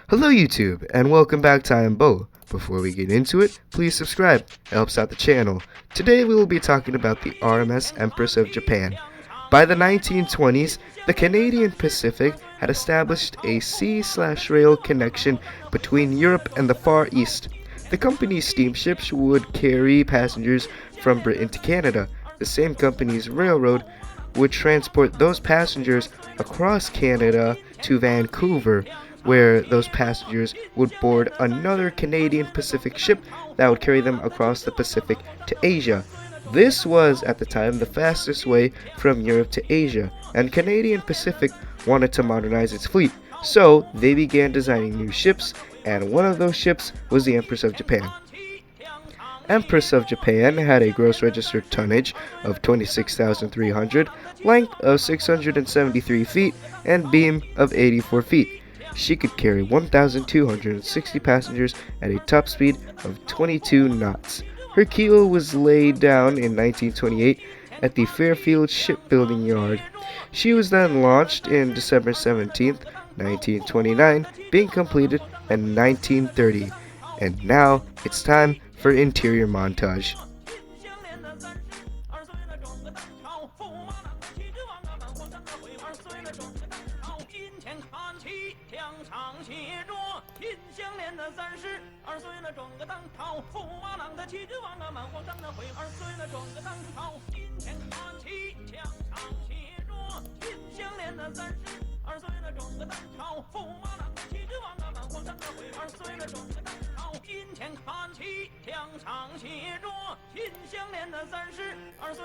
Hello YouTube, and welcome back to I Am Bo. Before we get into it, please subscribe, it helps out the channel. Today we will be talking about the RMS Empress of Japan. By the 1920s, the Canadian Pacific had established a sea/rail connection between Europe and the Far East. The company's steamships would carry passengers from Britain to Canada. The same company's railroad would transport those passengers across Canada to Vancouver, where those passengers would board another Canadian Pacific ship that would carry them across the Pacific to Asia. This was, at the time, the fastest way from Europe to Asia, and Canadian Pacific wanted to modernize its fleet, so they began designing new ships, and one of those ships was the Empress of Japan. Empress of Japan had a gross registered tonnage of 26,300, length of 673 feet, and beam of 84 feet. She could carry 1,260 passengers at a top speed of 22 knots. Her keel was laid down in 1928 at the Fairfield Shipbuilding Yard. She was then launched in December 17, 1929, being completed in 1930. And now it's time for interior montage.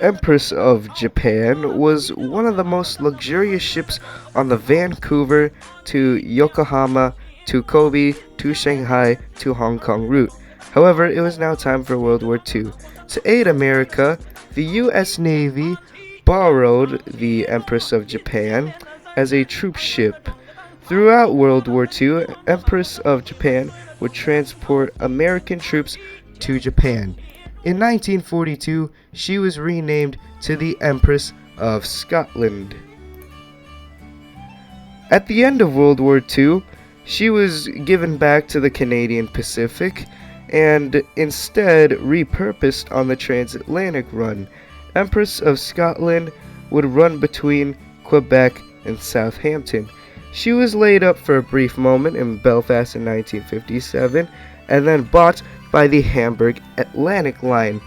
Empress of Japan was one of the most luxurious ships on the Vancouver to Yokohama to Kobe to Shanghai to Hong Kong route. However, it was now time for World War II. To aid America, the U.S. Navy borrowed the Empress of Japan as a troop ship. Throughout World War II, Empress of Japan would transport American troops to Japan. In 1942, she was renamed to the Empress of Scotland. At the end of World War II, she was given back to the Canadian Pacific and instead repurposed on the transatlantic run. Empress of Scotland would run between Quebec and Southampton. She was laid up for a brief moment in Belfast in 1957 and then bought by the Hamburg Atlantic Line.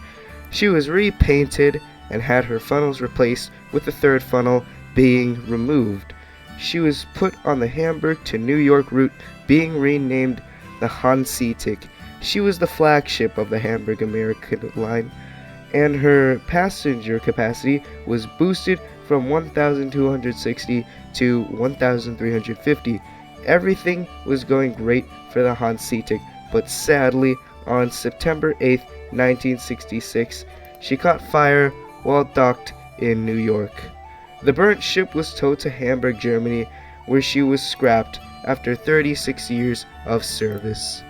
She was repainted and had her funnels replaced, with the third funnel being removed. She was put on the Hamburg to New York route, being renamed the Hanseatic. She was the flagship of the Hamburg American Line, and her passenger capacity was boosted from 1,260 to 1,350. Everything was going great for the Hanseatic, but sadly, on September 8, 1966, she caught fire while docked in New York. The burnt ship was towed to Hamburg, Germany, where she was scrapped after 36 years of service.